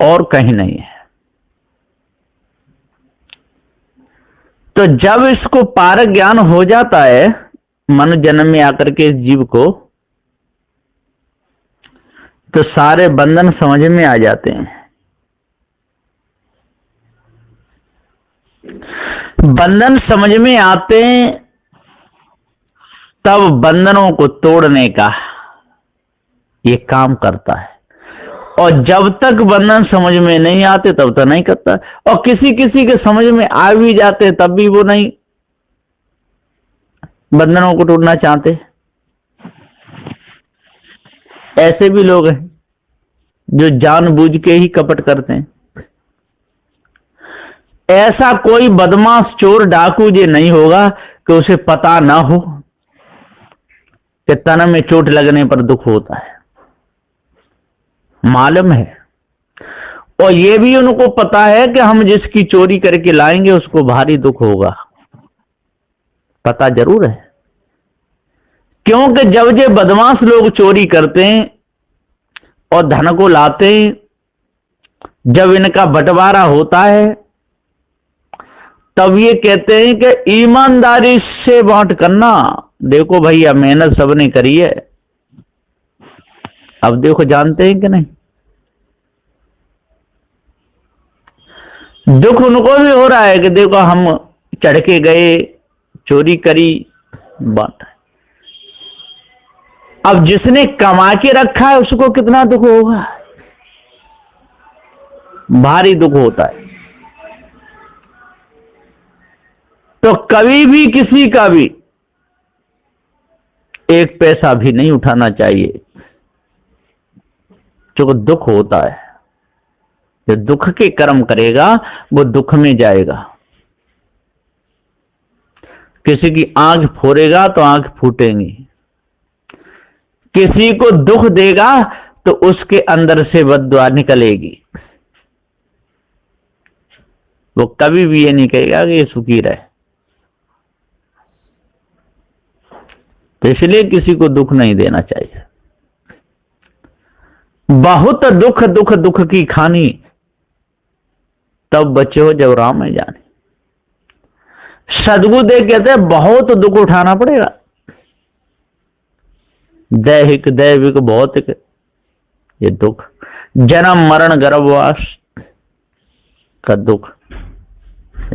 और कहीं नहीं है। तो जब इसको पारक ज्ञान हो जाता है मनुष्य जन्म में आकर के इस जीव को, तो सारे बंधन समझ में आ जाते हैं। बंधन समझ में आते हैं, तब बंधनों को तोड़ने का ये काम करता है। और जब तक बंधन समझ में नहीं आते तब तक नहीं करता। और किसी किसी के समझ में आ भी जाते तब भी वो नहीं बंधनों को तोड़ना चाहते। ऐसे भी लोग हैं जो जानबूझ के ही कपट करते हैं। ऐसा कोई बदमाश चोर डाकू ये नहीं होगा कि उसे पता ना हो कि तन में चोट लगने पर दुख होता है, मालूम है। और ये भी उनको पता है कि हम जिसकी चोरी करके लाएंगे उसको भारी दुख होगा, पता जरूर है। क्योंकि जब ये बदमाश लोग चोरी करते हैं और धन को लाते हैं, जब इनका बंटवारा होता है तब ये कहते हैं कि ईमानदारी से बांट करना। देखो भैया मेहनत सबने करी है, अब देखो जानते हैं कि नहीं। दुख उनको भी हो रहा है कि देखो हम चढ़ के गए, चोरी करी, बांटा। अब जिसने कमा के रखा है उसको कितना दुख होगा, भारी दुख होता है। तो कभी भी किसी का भी एक पैसा भी नहीं उठाना चाहिए। जो दुख होता है, जो दुख के कर्म करेगा वो दुख में जाएगा। किसी की आंख फोड़ेगा तो आंख फूटेंगी, किसी को दुख देगा तो उसके अंदर से बद्दुआ निकलेगी। वो कभी भी ये नहीं कहेगा कि ये सुखी रहे। तो इसलिए किसी को दुख नहीं देना चाहिए। बहुत दुख दुख दुख की खानी, तब बचे हो जब राम में जाने। सदगुरुदेव कहते हैं बहुत दुख उठाना पड़ेगा, दैहिक दैविक भौतिक, ये दुख जन्म मरण गर्भवास का दुख,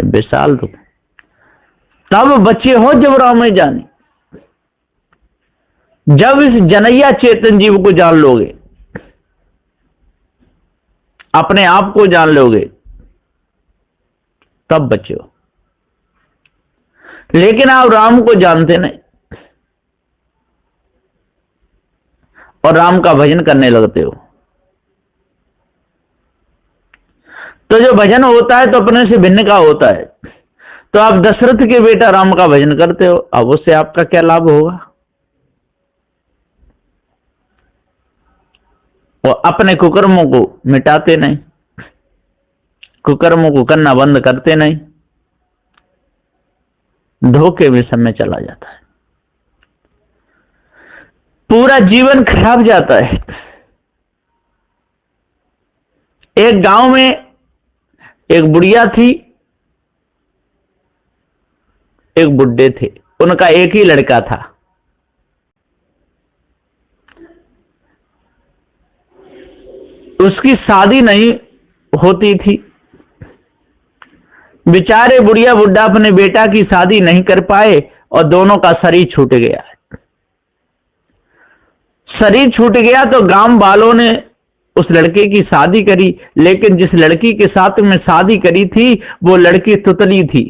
विशाल दुख। तब बचे हो जब राम में जाने। जब इस जनैया चेतन जीव को जान लोगे, अपने आप को जान लोगे, तब बचे हो। लेकिन आप राम को जानते नहीं और राम का भजन करने लगते हो। तो जो भजन होता है तो अपने से भिन्न का होता है। तो आप दशरथ के बेटा राम का भजन करते हो, अब उससे आपका क्या लाभ होगा। और अपने कुकर्मों को मिटाते नहीं, कुकर्मों को करना बंद करते नहीं, धोखे में समय चला जाता है, पूरा जीवन खराब जाता है। एक गांव में एक बुढ़िया थी, एक बुड्ढे थे, उनका एक ही लड़का था। उसकी शादी नहीं होती थी। बेचारे बुढ़िया बुड्ढा अपने बेटा की शादी नहीं कर पाए और दोनों का शरीर छूट गया। शरीर छूट गया तो गांव वालों ने उस लड़के की शादी करी, लेकिन जिस लड़की के साथ में शादी करी थी वो लड़की तुतली थी।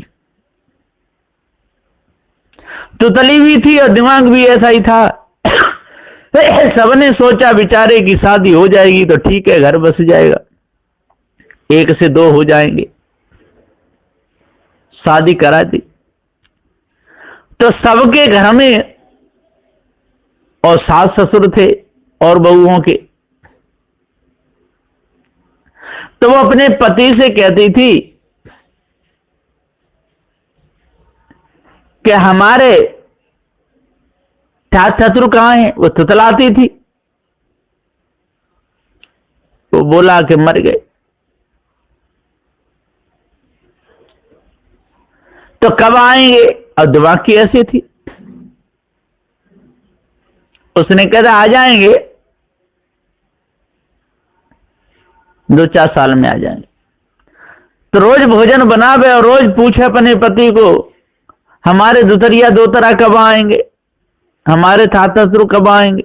तुतली भी थी और दिमाग भी ऐसा ही था। सबने सोचा बेचारे की शादी हो जाएगी तो ठीक है, घर बस जाएगा, एक से दो हो जाएंगे। शादी करा दी तो सबके घर में, और सास ससुर थे और बहुओं के, तो वो अपने पति से कहती थी कि हमारे सास ससुर कहां है। वो तुतलाती थी। वो बोला कि मर गए। तो कब आएंगे? अब दिमाग की ऐसी थी, उसने कहा आ जाएंगे, 2-4 साल में आ जाएंगे। तो रोज भोजन बनावे और रोज पूछे अपने पति को, हमारे दुतरिया दोतरा कब आएंगे, हमारे थाता ससुर कब आएंगे?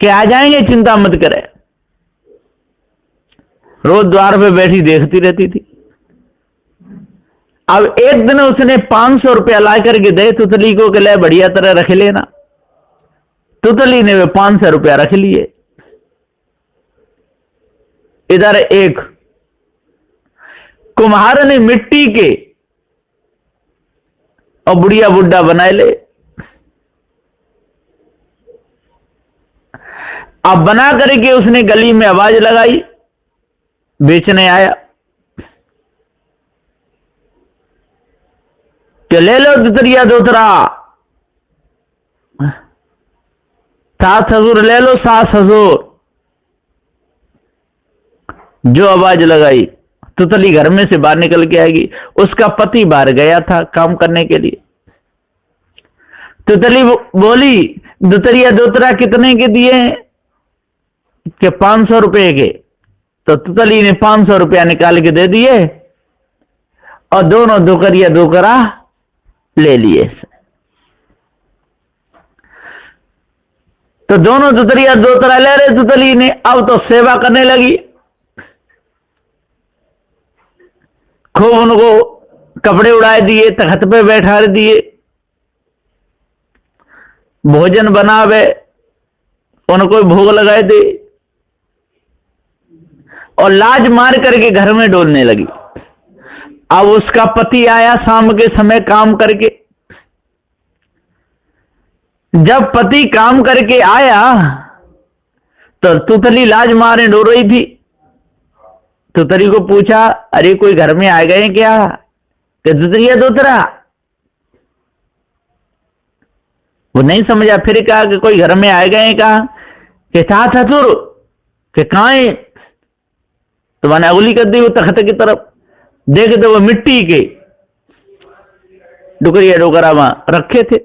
कि आ जाएंगे, चिंता मत करे। रोज द्वार पे बैठी देखती रहती थी। अब एक दिन उसने 500 रुपया ला करके दे तुतली को, के ले बढ़िया तरह रख लेना। तुतली ने वे 500 रुपया रख लिए। इधर एक कुम्हार ने मिट्टी के और बुढ़िया बुड्ढा बनाए ले। अब बना करके उसने गली में आवाज लगाई, बेचने आया कि ले लो दुतरिया दोतरा, सास ससुर ले लो, सास ससुर। जो आवाज लगाई, तुतली घर में से बाहर निकल के आएगी। उसका पति बाहर गया था काम करने के लिए। तुतली बोली, दुतरिया दोतरा कितने के दिए हैं? कि 500 रुपए के। तो तुतली ने 500 रुपया निकाल के दे दिए और दोनों दुकरिया दोकरा ले लिए। तो दोनों दुतरिया दोतरा ले रहे तुतली ने। अब तो सेवा करने लगी, खूब उनको कपड़े उड़ाए दिए, तख्त पे बैठा दिए, भोजन बनावे, उनको भोग लगाए दे और लाज मार करके घर में डोलने लगी। अब उसका पति आया शाम के समय काम करके। जब पति काम करके आया तो तुतली लाज मारे डो रही थी। तुतली को पूछा, अरे कोई घर में आ गए क्या? कि दुतरिया दोतरा। वो नहीं समझा, फिर कहा कि कोई घर में आ गए। कहा कि था ससुर। कि कहां है? तो मैंने उंगली कर दी वो तख्त की तरफ। देखे तो वो मिट्टी के डुकरिया डोकरा वहां रखे थे।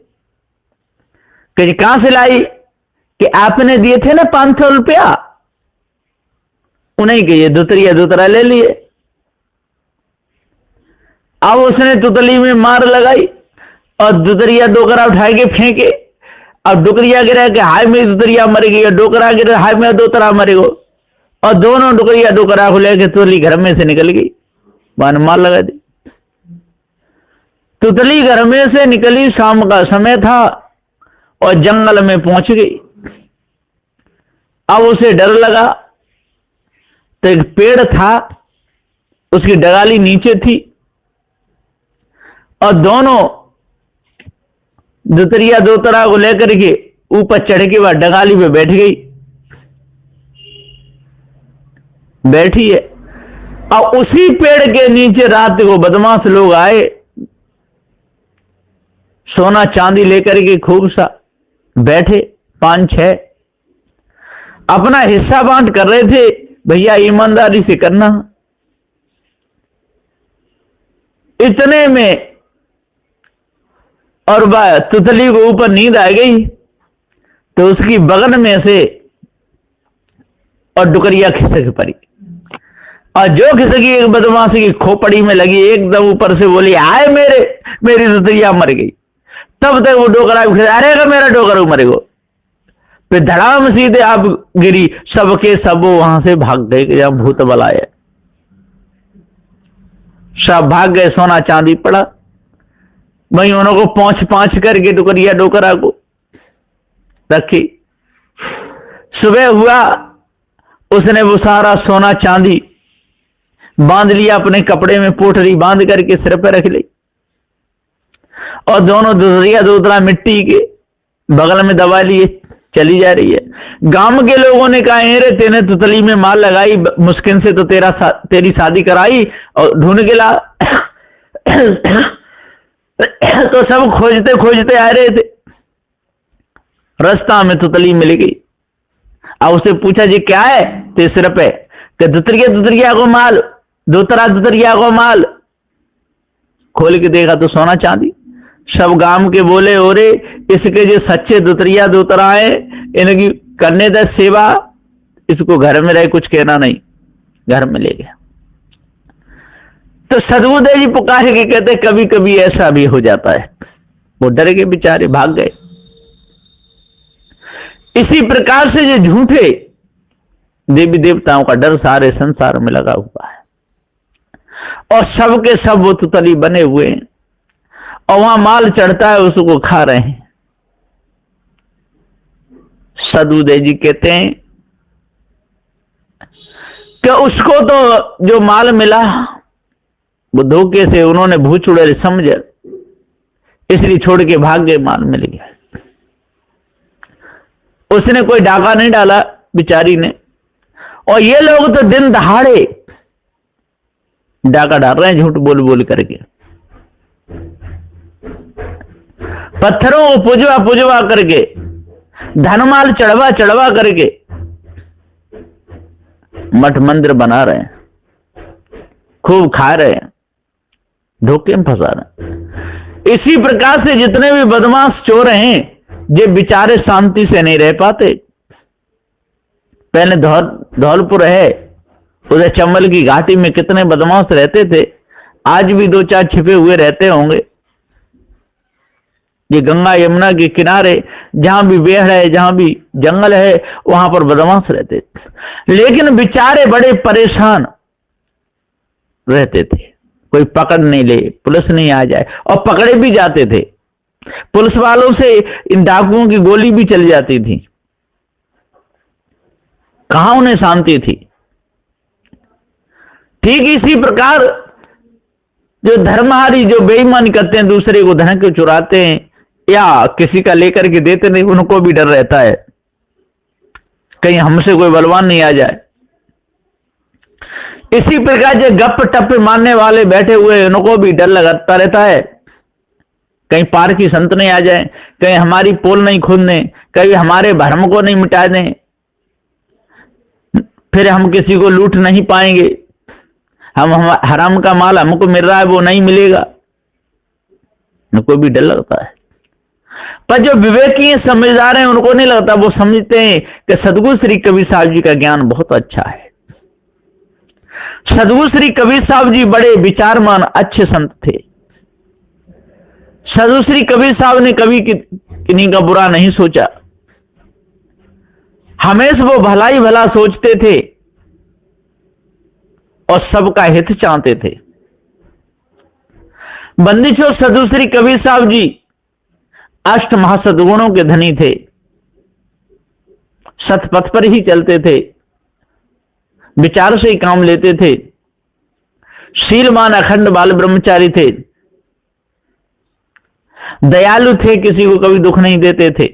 कि कहां से लाई? कि आपने दिए थे ना 500 रुपया, उन्हीं के ये दुतरिया दोतरा ले लिए। अब उसने तुतली में मार लगाई और दुतरिया डोकरा उठा के फेंके। अब डुकरिया गिरा के हाय में दुतरिया मर गई और डोकरा गिरा हाय में दोतरा मर गो। और दोनों डुकरिया डोकरा को लेके तुतली घर में से निकल गई, वहां मार लगा दी। तुतली घर में से निकली, शाम का समय था और जंगल में पहुंच गई। अब उसे डर लगा तो एक पेड़ था, उसकी डगाली नीचे थी और दोनों दुतरिया दोतरा को लेकर के ऊपर चढ़ के वह डगाली पे बैठ गई। बैठी है और उसी पेड़ के नीचे रात को बदमाश लोग आए, सोना चांदी लेकर के खूब सा बैठे, 5-6 अपना हिस्सा बांट कर रहे थे। भैया ईमानदारी से करना। इतने में और तुतली को ऊपर नींद आ गई तो उसकी बगल में से और डुकरिया खिसक पड़ी और जो खिसकी एक बदमाशी की खोपड़ी में लगी, एकदम ऊपर से बोली, आए मेरी दुतरिया मर गई। तब तक वो डोकरा अरे मेरा डोकरा मर गो। फिर धड़ाम सीधे आप गिरी, सबके सब वहां से भाग गए कि जहां भूत बला है। सब भाग गए, सोना चांदी पड़ा। वहीं उनको पहुंच करके डुकरिया डोकरा को रखी। सुबह हुआ, उसने वो सारा सोना चांदी बांध लिया, अपने कपड़े में पोटली बांध करके सिर पर रख ली और दोनों दुतरिया दोतरा मिट्टी के बगल में दबा लिए चली जा रही है। गांव के लोगों ने कहा, रे तेने तुतली में मार लगाई, मुश्किल से तो तेरी शादी कराई और ढूंढ के ला। तो सब खोजते खोजते आ रहे थे, रास्ता में तुतली मिल गई। अब उसे पूछा, जी क्या है तेरे सिर पे? कि दुतरिया को माल, दोतरा दुतरिया को माल। खोल के देखा तो सोना चांदी। सब गांव के बोले, ओरे इसके जो सच्चे दुतरिया दुतरा है, इनकी करने दे सेवा, इसको घर में रहे कुछ कहना नहीं। घर में ले गया तो सदबुदेव जी पुकार के कहते कभी कभी ऐसा भी हो जाता है। वो डर के बेचारे भाग गए। इसी प्रकार से जो झूठे देवी देवताओं का डर सारे संसार में लगा हुआ है और सबके सब वो तुतली बने हुए हैं और वहां माल चढ़ता है उसको खा रहे हैं। सदबुदेव जी कहते हैं कि उसको तो जो माल मिला वो धोखे से उन्होंने भूत चुड़ैल समझ इसलिए छोड़ के भाग गए, माल मिल गया। उसने कोई डाका नहीं डाला बिचारी ने। और ये लोग तो दिन दहाड़े डाका डाल रहे हैं झूठ बोल बोल करके, पत्थरों को पुजवा पुजवा करके, धनमाल चढ़वा चढ़वा करके मठ मंदिर बना रहे हैं, खूब खा रहे हैं, धोखे में फंसा रहे हैं। इसी प्रकार से जितने भी बदमाश चोर हैं ये बेचारे शांति से नहीं रह पाते। पहले धौलपुर है, उधर चंबल की घाटी में कितने बदमाश रहते थे, आज भी दो चार छिपे हुए रहते होंगे। ये गंगा यमुना के किनारे जहां भी बेहड़ है, जहां भी जंगल है, वहां पर बदमाश रहते थे। लेकिन बेचारे बड़े परेशान रहते थे, कोई पकड़ नहीं ले, पुलिस नहीं आ जाए, और पकड़े भी जाते थे। पुलिस वालों से इन डाकुओं की गोली भी चल जाती थी। कहां उन्हें शांति थी। ठीक इसी प्रकार जो धर्महारी, जो बेईमानी करते हैं, दूसरे को धन को चुराते हैं या किसी का लेकर के देते नहीं, उनको भी डर रहता है कहीं हमसे कोई बलवान नहीं आ जाए। इसी प्रकार जो गप टप मारने वाले बैठे हुए, उनको भी डर लगता रहता है कहीं पार की संत नहीं आ जाए, कहीं हमारी पोल नहीं खोदने, कहीं हमारे भरम को नहीं मिटा दें, फिर हम किसी को लूट नहीं पाएंगे, हम हराम का माल हमको मिल रहा है वो नहीं मिलेगा, उनको भी डर लगता है। पर जो विवेकी समझदार हैं उनको नहीं लगता, वो समझते हैं कि सदगुरु श्री कबीर साहब जी का ज्ञान बहुत अच्छा है। सदगुरु श्री कबीर साहब जी बड़े विचारमान अच्छे संत थे। सदगुरु श्री कबीर साहब ने कभी किन्हीं का बुरा नहीं सोचा, हमेशा वो भलाई भला सोचते थे और सबका हित चाहते थे। बंदिछोर सदगुरु श्री कबीर साहब जी अष्ट महासद्गुणों के धनी थे, सतपथ पर ही चलते थे, विचार से ही काम लेते थे, शीलवान अखंड बाल ब्रह्मचारी थे, दयालु थे, किसी को कभी दुख नहीं देते थे,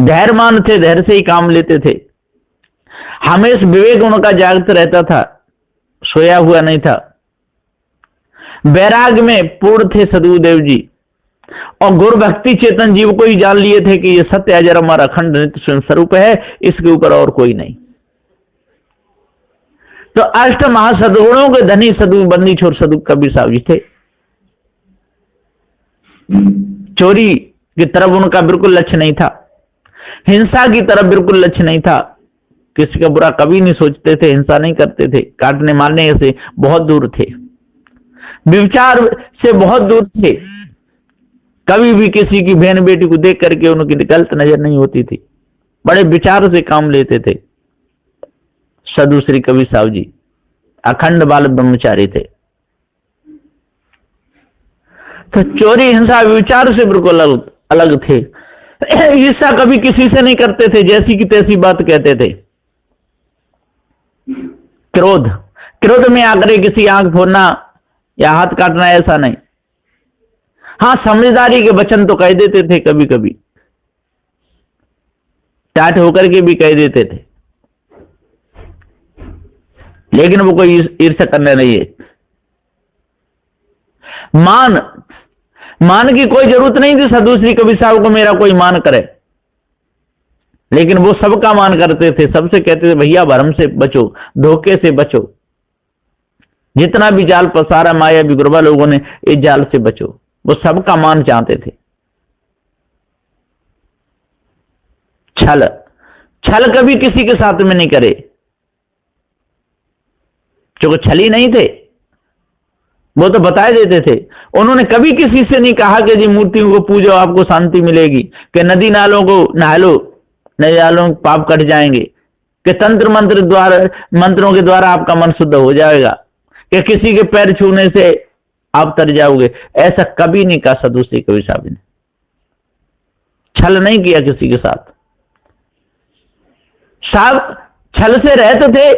धैर्यमान थे, धैर्य से ही काम लेते थे, हमेशा विवेक उनका जागृत रहता था, सोया हुआ नहीं था, वैराग्य में पूर्ण थे सदगुरुदेव जी, और गुरु भक्ति चेतन जीव को ही जान लिए थे कि ये सत्य अजर हमारा अखंड नित्य स्वयं स्वरूप है, इसके ऊपर और कोई नहीं। तो अष्ट महासद्गुणों के धनी सदगुरु बंदीछोर सदगुरु कबीर साहब जी थे। चोरी की तरफ उनका बिल्कुल लक्ष्य नहीं था, हिंसा की तरफ बिल्कुल लक्ष्य नहीं था, किसी का बुरा कभी नहीं सोचते थे, हिंसा नहीं करते थे, काटने मारने से बहुत दूर थे, व्यभिचार से बहुत दूर थे, कभी भी किसी की बहन बेटी को देख करके उनकी गलत नजर नहीं होती थी, बड़े विचार से काम लेते थे। सदगुरु श्री कबीर साहब जी अखंड बाल ब्रह्मचारी थे। तो चोरी हिंसा विचार से बिल्कुल अलग थे। ईर्ष्या कभी किसी से नहीं करते थे, जैसी की तैसी बात कहते थे। क्रोध में आकर किसी आंख फोड़ना या हाथ काटना ऐसा नहीं। हाँ, समझदारी के वचन तो कह देते थे, कभी कभी टाट होकर के भी कह देते थे, लेकिन वो कोई ईर्ष्या करने नहीं है। मान की कोई जरूरत नहीं थी सदगुरु श्री कबीर साहब को मेरा कोई मान करे, लेकिन वो सबका मान करते थे, सबसे कहते थे भैया भरम से बचो, धोखे से बचो, जितना भी जाल पसारा माया बिगुरबा लोगों ने, इस जाल से बचो। वो सबका मान चाहते थे। छल, छल कभी किसी के साथ में नहीं करे, क्योंकि छली नहीं थे, वो तो बताए देते थे। उन्होंने कभी किसी से नहीं कहा कि जी मूर्तियों को पूजो आपको शांति मिलेगी, कि नदी नालों को नहा लो, नदी नालों पाप कट जाएंगे, कि तंत्र मंत्र द्वारा, मंत्रों के द्वारा आपका मन शुद्ध हो जाएगा, कि किसी के पैर छूने से आप तर जाओगे। ऐसा कभी नहीं कहा सदुश्री कबीर साहब ने। छल नहीं किया किसी के साथ। साहब छल से रहते थे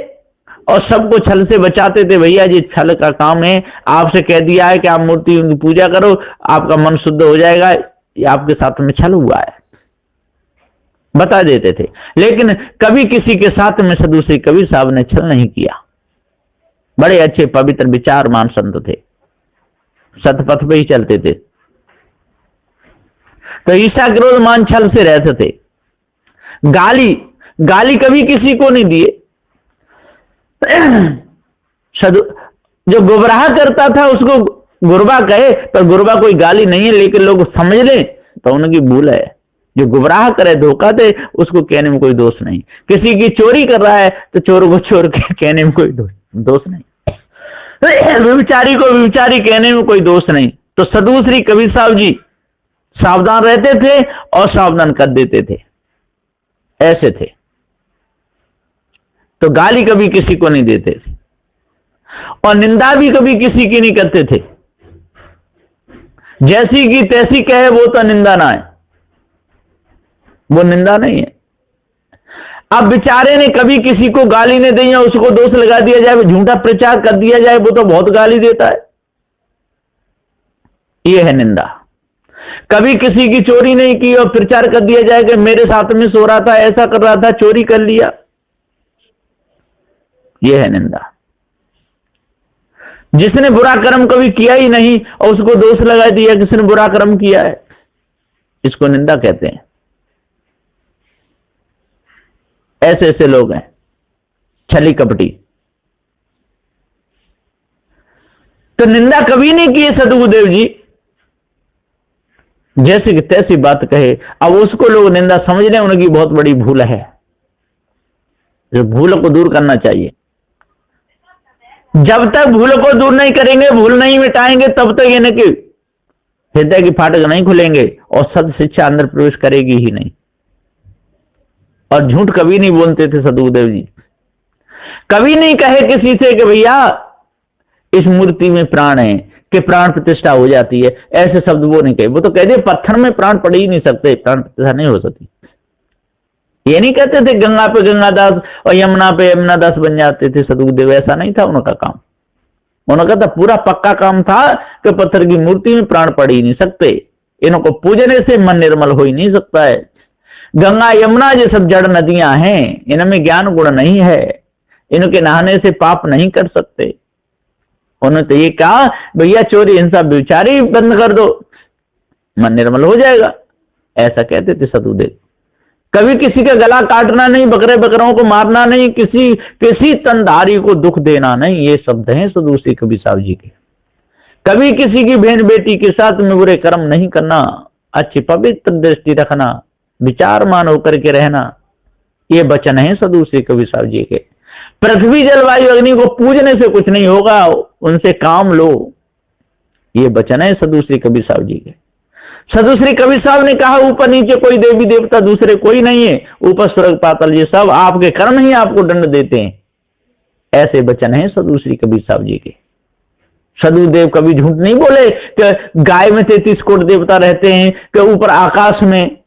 और सबको छल से बचाते थे। भैया जी छल का काम है, आपसे कह दिया है कि आप मूर्ति की पूजा करो, आपका मन शुद्ध हो जाएगा, ये आपके साथ में छल हुआ है, बता देते थे। लेकिन कभी किसी के साथ में सदुश्री कबीर साहब ने छल नहीं किया। बड़े अच्छे पवित्र विचारमान संत थे, सतपथ पे ही चलते थे। तो ईर्ष्या क्रोध मान छल से रहते थे। गाली, गाली कभी किसी को नहीं दिए। जो गुमराह करता था उसको गुरबा कहे, पर गुरबा कोई गाली नहीं है, लेकिन लोग समझ लें तो उनकी भूल है। जो गुमराह करे, धोखा दे, उसको कहने में कोई दोष नहीं। किसी की चोरी कर रहा है तो चोर को चोर कहने में कोई दोष नहीं, व्यभिचारी को व्यभिचारी कहने में कोई दोष नहीं। तो सदुश्री कबीर साहब जी सावधान रहते थे और सावधान कर देते थे, ऐसे थे। तो गाली कभी किसी को नहीं देते थे और निंदा भी कभी किसी की नहीं करते थे। जैसी की तैसी कहे वो तो निंदा ना है, वो निंदा नहीं है। अब बेचारे ने कभी किसी को गाली नहीं दी, उसको दोष लगा दिया जाए, झूठा प्रचार कर दिया जाए, वो तो बहुत गाली देता है, ये है निंदा। कभी किसी की चोरी नहीं की और प्रचार कर दिया जाए कि मेरे साथ में सो रहा था, ऐसा कर रहा था, चोरी कर लिया, यह है निंदा। जिसने बुरा कर्म कभी किया ही नहीं और उसको दोष लगा दिया किसने बुरा कर्म किया है, इसको निंदा कहते हैं। ऐसे ऐसे लोग हैं छली कपटी। तो निंदा कभी नहीं की सदगुरुदेव जी, जैसे कि तैसी बात कहे। अब उसको लोग निंदा समझ रहे हैं, उनकी बहुत बड़ी भूल है, जो भूल को दूर करना चाहिए। जब तक भूल को दूर नहीं करेंगे, भूल नहीं मिटाएंगे, तब तक ये न कि हृदय की फाटक नहीं खुलेंगे और सद शिक्षा अंदर प्रवेश करेगी ही नहीं। और झूठ कभी नहीं बोलते थे सदगुरुदेव जी। कभी नहीं कहे किसी से कि भैया इस मूर्ति में प्राण है, कि प्राण प्रतिष्ठा हो जाती है, ऐसे शब्द वो नहीं कहे। वो तो कहते पत्थर में प्राण पड़ ही नहीं सकते, प्राण प्रतिष्ठा नहीं हो सकती। ये नहीं कहते थे गंगा पे गंगादास और यमुना पे यमुनादास बन जाते थे सदगुरुदेव, ऐसा नहीं था उनका काम। उनका तो पूरा पक्का काम था कि पत्थर की मूर्ति में प्राण पड़ ही नहीं सकते, इनको पूजने से मन निर्मल हो ही नहीं सकता है। गंगा यमुना ये सब जड़ नदियां हैं, इनमें ज्ञान गुण नहीं है, इनके नहाने से पाप नहीं कर सकते। उन्होंने तो ये कहा भैया चोरी हिंसा व्यभिचारी बंद कर दो, मन निर्मल हो जाएगा, ऐसा कहते थे सदगुरुदेव। कभी किसी का गला काटना नहीं, बकरे बकरों को मारना नहीं, किसी तनधारी को दुख देना नहीं, ये शब्द हैं सदुश्री कबीर साहब जी के। कभी किसी की बहन बेटी के साथ में बुरे कर्म नहीं करना, अच्छी पवित्र दृष्टि रखना, विचारमान होकर के रहना, ये वचन है सदुश्री कबीर साहब जी के। पृथ्वी जलवायु अग्नि को पूजने से कुछ नहीं होगा, उनसे काम लो, ये वचन है सदुश्री कबीर साहब जी के। सदुश्री कबीर साहब ने कहा ऊपर नीचे कोई देवी देवता दूसरे कोई नहीं है, ऊपर स्वर्ग पाताल ये सब आपके कर्म ही आपको दंड देते हैं, ऐसे वचन है सदुश्री कबीर साहब जी के। सदगुरुदेव कभी झूठ नहीं बोले कि गाय में 33 कोट देवता रहते हैं, कि ऊपर आकाश में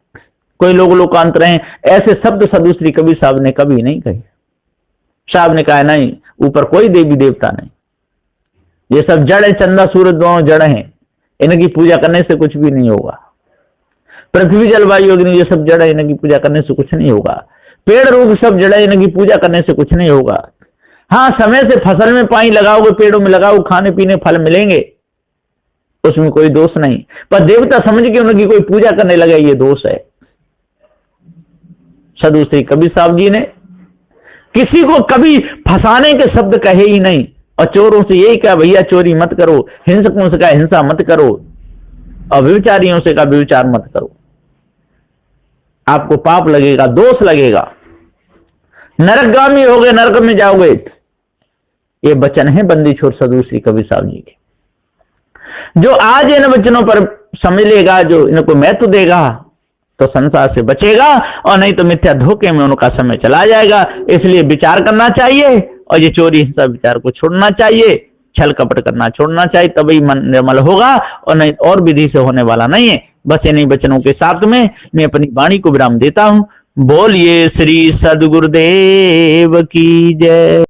कोई लोग लोकांतर हैं, ऐसे शब्द सदुश्री कबीर साहब ने कभी नहीं कहे। साहब ने कहा नहीं, ऊपर कोई देवी देवता नहीं, ये सब जड़ है, चंदा सूरज दोनों जड़ हैं, इनकी पूजा करने से कुछ भी नहीं होगा। पृथ्वी जलवायु अग्नि ये सब जड़ है, इनकी पूजा करने से कुछ नहीं होगा। पेड़ रूख सब जड़ है, इनकी पूजा करने से कुछ नहीं होगा। हाँ, समय से फसल में पानी लगाओगे, पेड़ों में लगाओ, खाने पीने फल मिलेंगे, उसमें कोई दोष नहीं, पर देवता समझ के उनकी कोई पूजा करने लगे, ये दोष है। सदुश्री कबीर साहब जी ने किसी को कभी फंसाने के शब्द कहे ही नहीं और चोरों से यही कहा भैया चोरी मत करो, हिंसकों से कहा हिंसा मत करो, और व्यभिचारियों से कहा व्यभिचार मत करो, आपको पाप लगेगा, दोष लगेगा, नरकगामी होगे, नरक में जाओगे। ये वचन है बंदी छोर साधु श्री कबीर साहब जी के। जो आज इन वचनों पर समझ लेगा, जो इनको महत्व देगा, तो संसार से बचेगा, और नहीं तो मिथ्या धोखे में उनका समय चला जाएगा। इसलिए विचार करना चाहिए, और ये चोरी हिंसा विचार को छोड़ना चाहिए, छल कपट करना छोड़ना चाहिए, तभी मन निर्मल होगा, और नहीं और विधि से होने वाला नहीं है। बस इन्हीं वचनों के साथ में मैं अपनी वाणी को विराम देता हूं। बोलिए श्री सद्गुरुदेव की जय।